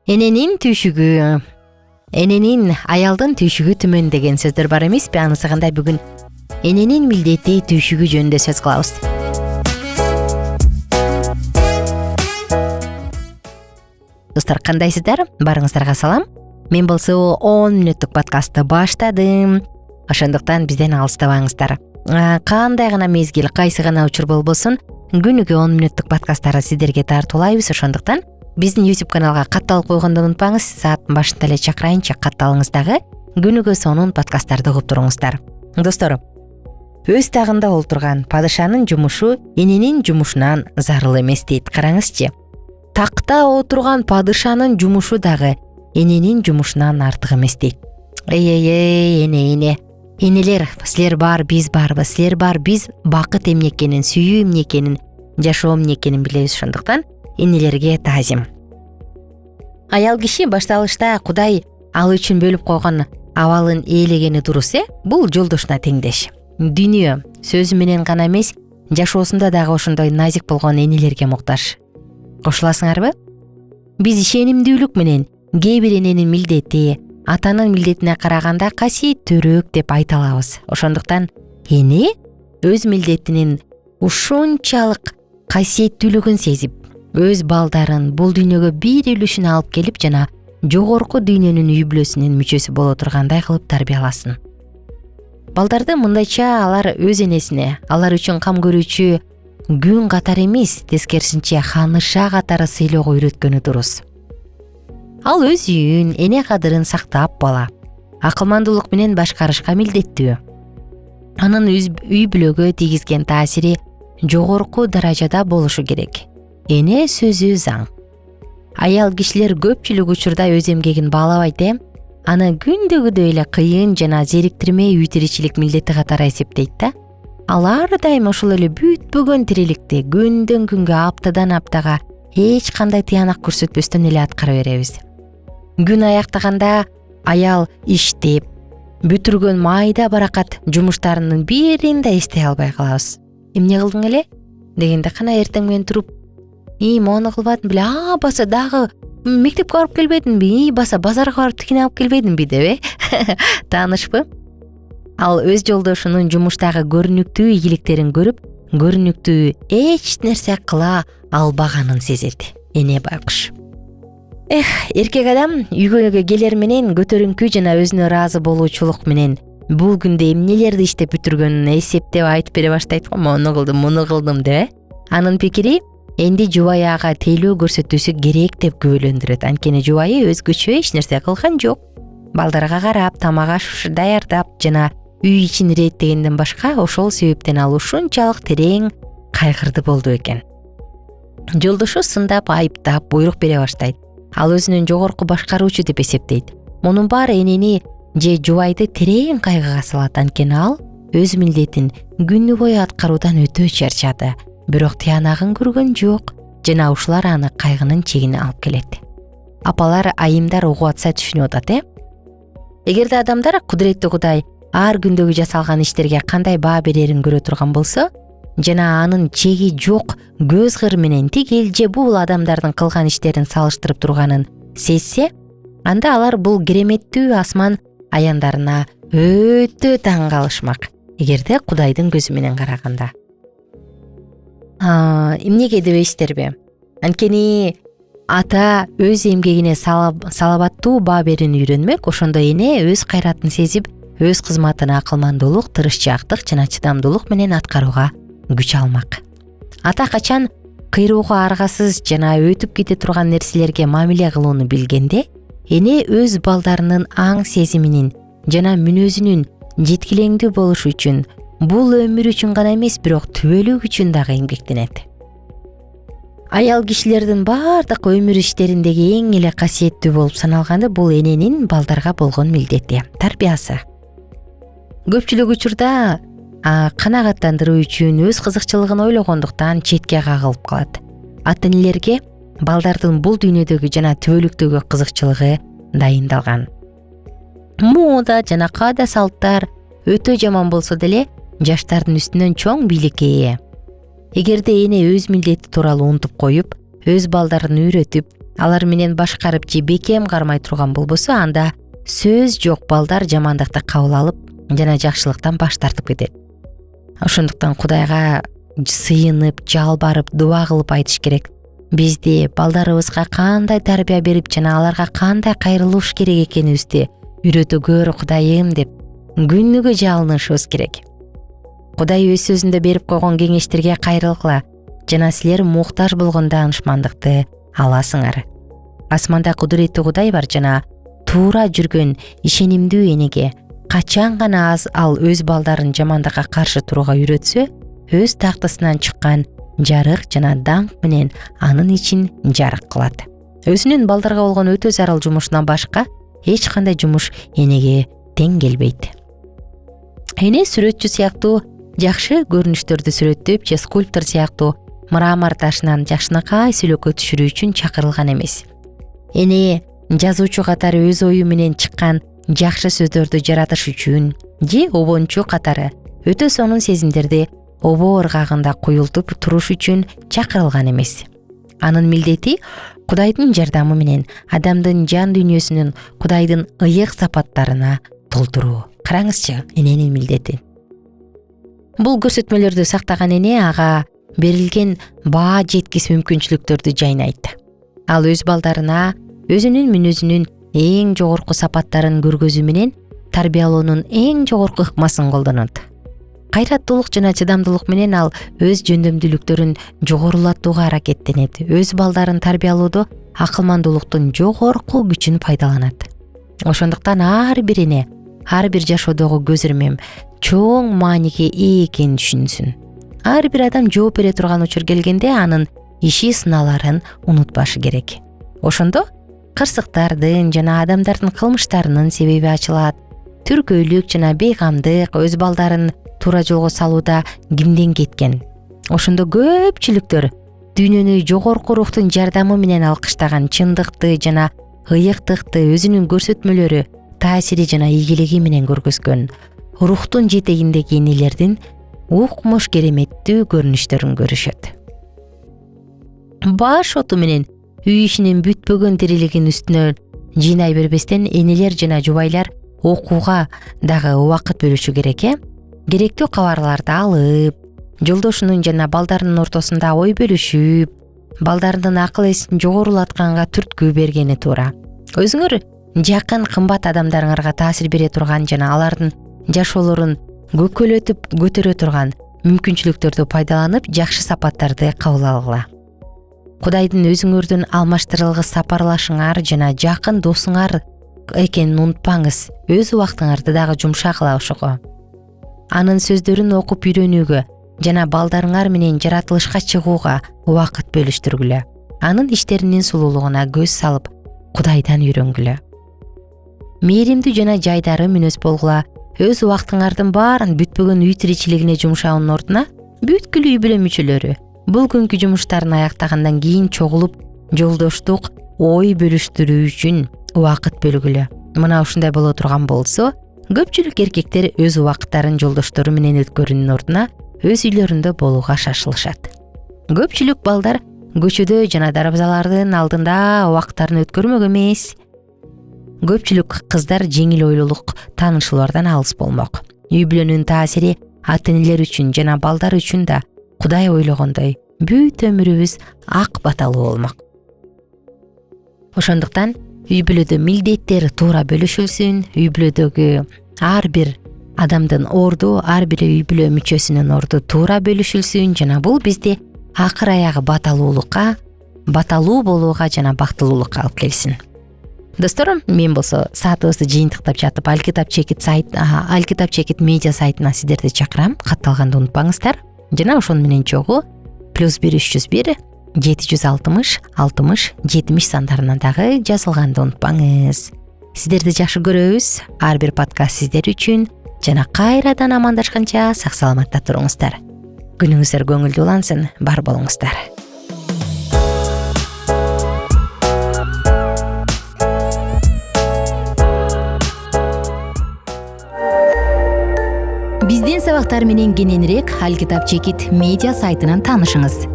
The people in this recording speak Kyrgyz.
Эненин түйшүгү, эненин аялдын түйшүгү түмөн деген сөздөр бар эмеспи? Анысыгандай бүгүн эненин милдети түйшүгү жөнүндө сөз кылабыз. Достор, кандайсыздар? Барыңыздарга салам. Мен болсо 10 мүнөттүк подкастты баштадым. Ошондуктан бизден алыстабаңыздар. Кандай гана мезгил, кайсы гана учур болбосун, күнүгө 10 мүнөттүк подкасттарды сиздерге тартуулайбыз. Ошондуктан биздин YouTube каналга катталып койгонду унутпаңыз. Сааттын башында эле чакырайынчы, катталыңыз дагы. Күнүгө сонун подкасттарды угуп туруңуздар. Достор, өз тагында олтурган падышанын жумушу эненин жумушунан зарыл эмес дейт. Караңызчы. Такта отурган падышанын жумушу дагы эненин жумушунан артык эмес дейт. Эне. Энелер, силер бар, биз барбыз. Силер бар, биз бакыт эмне экенин, сүйүү эмне экенин, жашоо эмне экенин билебиз. Ошондуктан энелерге таазим. Аял киши башталышта Кудай ал үчүн бөлүп койгон абалын ээлегени дурус, бул жолдошуна теңдеш. Дүйнө сөзү менен гана эмес, жашоосунда дагы ошондой назик болгон энелерге муктаж. Кошуласыңарбы? Биз ишенимдүүлүк менен кээ бир эненин милдети атанын милдетине караганда касиеттүүрөөк деп айта алабыз. Ошондуктан эне өз милдетинин ушунчалык касиеттүүлүгүн сезип, өз балдарын бул дүйнөгө бир үлүшүн алып келип жана жогорку дүйнөнүн үй бүлөсүнүн мүчөсү боло тургандай кылып тарбияласын. Балдарды мындайча алар өз энесине, алар үчүн кам көрүүчү күн катары эмес, тескерисинче ханыша катары сыйлоого үйрөткөнү дурус. Ал өз үйүн, эне кадырын сактап бала акылмандуулук менен башкарышка милдеттүү. Анын үй бүлөгө тийгизген таасири жогорку даражада болушу керек. Эне сөзү заң. Аял кишилер көпчүлүк учурда өз эмгегин баалабайт, аны күндөгүдөй эле кыйын жана зериктирмей үй тиричилик милдети катары эсептейт да. Ал ар дайым ошол эле бүтпөгөн тириликти күндөн күнгө, аптадан аптага эч кандай тыянак көрсөтпөстөн эле аткара беребиз. Күн аяктаганда аял иштеп, бүтүргөн майда баракат жумуштарынын бирин да эстей албай калабыз. Эмне кылдың эле? Дегенде кана эртең менен туруп, мону кылбадым беле, баса дагы мектепке барып келбедимби, баса базарга барып тикин алып келбедимби деп, таанышпы? Ал өз жолдошунун жумуштагы көрүнүктүү ийгиликтерин көрүп, көрүнүктүү эч нерсе кыла албаганын сезет. Эне байкуш. Эркек адам үйгө келер менен көтөрүңкү жана өзүнө ыраазы болуучулук менен бул күндө эмнелерди иштеп бүтүргөнүн эсептеп айтып бере баштайт го, мону кылдым, муну кылдым деп. Анын пикири энди жубайы ага тейлөө көрсөтүүсү керек деп күбөлөндүрөт. Анткени жубайы өзгөчө эч нерсе кылган жок. Балдарга карап, тамак аш даярдап жана үй ичин иреттегенден башка ошол себептен ал ушунчалык терең кайгырды болду экен. Жолдошу сындап, айыптап, буйрук бере баштайт. Ал өзүнүн жогорку башкаруучу деп эсептейт. Мунун баары энени же жубайды терең кайгыга салат. Анткени ал өз милдетин күнү бою аткаруудан өтө чарчады. Бирок тыянагын көргөн жок жана ушулар аны кайгынын чегине алып келет. Апалар, айымдар угуп атса түшүнүп атат, Эгерде адамдар кудуреттүү Кудай ар күндөгү жасалган иштерге кандай баа берерин көрө турган болсо, жана анын чеги жок көз кыр менен тигил же бул адамдардын кылган иштерин салыштырып турганын сезсе, анда алар бул кереметтүү асман аяндарына өтө таң калышмак. Эгерде Кудайдын көзү менен караганда. Эмнеге дебейсиздерби? Анткени ата өз эмгегине салабаттуу баа берүүнү үйрөнмөк, ошондо эне өз кайратын сезип, өз кызматын акылмандуулук, тырышчаактык жана чыдамдуулук менен аткарууга күч алмак. Ата качан кыйрууга аргасыз жана өтүп кете турган нерселерге мамиле кылууну билгенде, эне өз балдарынын аң сезиминин жана мүнөзүнүн жеткилеңдүү болушу үчүн, бул өмүр үчүн гана эмес, бирок түбөлүк үчүн дагы эмгектенет. Аял кишилердин бардык өмүр иштериндеги эң эле касиеттүү болуп саналганы бул эненин балдарга болгон милдети, тарбиясы. Көпчүлүк учурда канагаттандыруу үчүн өз кызыкчылыгын ойлогондуктан четке кагылып калат. Ата-энелерге балдардын бул дүйнөдөгү жана түбөлүктөгү кызыкчылыгы дайындалган. Мода жана каада салттар өтө жаман болсо деле, жаштардын үстүнөн чоң бийликке ээ. Эгерде эне өз милдети тууралуу унутуп коюп, өз балдарын үйрөтүп, алар менен башкарып же бекем кармай турган болбосо, анда сөз жок балдар жамандыкты кабыл алып жана жакшылыктан баш тартып кетет. Ошондуктан Кудайга сыйынып, жалбарып, дуба кылып айтыш керек. Бизди балдарыбызга кандай тарбия берип жана аларга кандай кайрылыш керек экенибизди үйрөтө көр Кудайым деп күнүгө жалынышыбыз керек. Кудай өз сөзүндө берип койгон кеңештерге кайрылгыла жана силер муктаж болгон даанышмандыкты аласыңар. Асманда кудуреттүү Кудай бар жана туура жүргөн ишенимдүү энеге качан гана ал өз балдарын жамандыкка каршы турууга үйрөтсө, өз тактысынан чыккан жарык жана даңк менен анын ичин жарык кылат. Өзүнүн балдарга болгон өтө зарыл жумушунан башка эч кандай жумуш энеге тең келбейт. Эне сүрөтчү сыяктуу жакшы көрүнүштөрдү сүрөттөп же скульптор сыяктуу мрамор ташынан жакшынакай сүйлөккө түшүрүү үчүн чакырылган эмес. Эне жазуучу катары өз ою менен чыккан жакшы сөздөрдү жаратыш үчүн же обончу катары өтө сонун сезимдерди обо ыргагында куюлтуп туруш үчүн чакырылган эмес. Анын милдети Кудайдын жардамы менен адамдын жан дүйнөсүнүн Кудайдын ыйык сапаттарына толтуруу. Караңызчы, эненин милдети. Бул көрсөтмөлөрдү сактаган эне ага берилген баа жеткис мүмкүнчүлүктөрдү жайнайт. Ал өз балдарына өзүнүн мүнөзүнүн эң жогорку сапаттарын көргөзүү менен тарбиялоонун эң жогорку ыкмасын колдонот. Кайраттуулук жана чыдамдуулук менен ал өз жөндөмдүүлүктөрүн жогорулатууга аракеттенет. Өз балдарын тарбиялоодо акылмандуулуктун жогорку күчүн пайдаланат. Ошондуктан ар бир эне, ар бир жашоодогу көз ирмем чоң мааниге ээ экенин түшүнсүн. Ар бир адам жооп бере турган учур келгенде анын иши сыналарын унутпашы керек. Ошондо кырсыктардын жана адамдардын кылмыштарынын себеби ачылат. Түркөйлүк жана бейгамдык өз балдарын туура жолго салууда кимден кеткен. Ошондо көпчүлүктөр дүйнөнү жогорку рухтун жардамы менен алкыштаган чындыкты жана ыйыктыкты өзүнүн көрсөтмөлөрү, таасири жана ийгилиги менен көргөзгөн. Рухтун жетегиндеги энелердин укмуш кереметтүү көрүнүштөрүн көрүшөт. Баш оту менен үй ишинин бүтпөгөн тирилигин үстүнө жыйнай бербестен энелер жана жубайлар окууга дагы убакыт бөлүшү керек. Керектүү кабарларды алып, жолдошунун жана балдарынын ортосунда ой бөлүшүп, балдарынын акыл эсин жогорулатканга түрткү бергени туура. Өзүңөр жакын кымбат адамдарыңарга таасир бере турган жана алардын жашоолорун көкөлөтүп көтөрө турган мүмкүнчүлүктөрдү пайдаланып, жакшы сапаттарды кабыл алгыла. Кудайдын өзүңөрдүн алмаштырылгыс сапарлашыңар жана жакын досуңар экенин унутпаңыз. Өз убактыңарды дагы жумшагыла ошого. Анын сөздөрүн окуп үйрөнүүгө жана балдарыңар менен жаратылышка чыгууга убакыт бөлүштүргүлө. Анын иштеринин сулуулугуна көз салып, Кудайдан үйрөнгүлө. Мээримдүү жана жайдары мүнөз болгула. Өз убактыңардын баарын бүтпөгөн үй тиричилигине жумшаунун ордуна бүткүл үй бүлө мүчөлөрү бул күнкү жумуштарын аяктагандан кийин чогулуп, жолдоштук ой бөлүштүрүү үчүн убакыт бөлгүлө. Мына ушундай боло турган болсо, көпчүлүк эркектер өз убакыттарын жолдоштору менен өткөрүүнүн ордуна өз үйлөрүндө болууга шашылышат. Көпчүлүк балдар көчөдө жана дарбазалардын алдында убакыттарын өткөрмөк эмес. Көпчүлүк кыздар жеңил ойлуулук таанышуулардан алыс болмок. Үй бүлөнүн таасири ата-энелер үчүн жана балдар үчүн да Кудай ойлогондой бүт өмүрүбүз ак баталуу болмок. Ошондуктан үй бүлөдө милдеттер туура бөлүшүлсүн. Үй бүлөдөгү ар бир адамдын орду, ар бир үй бүлө мүчөсүнүн орду туура бөлүшүлсүн жана бул бизди акыр аягы баталуу болууга жана бактылуулукка алып келсин. Достор, мен болсо саатыбызды жыйынтыктап жатып Алкитап чекит медиа сайтына сиздерди чакырам. Катталганды унутпаңыздар. Жана ошону менен чогуу +1 301 760 60 70 сандарына дагы жазылганды унутпаңыз. Сиздерди жакшы көрөбүз. Ар бир подкаст сиздер үчүн жана кайрадан амандашканча сак саламатта туруңуздар. Күнүңүздөр көңүлдүү улансын. Бар болуңуздар. Биздин сабактар менен кененирээк Алкитап чекит медиа сайтынан таанышыңыз.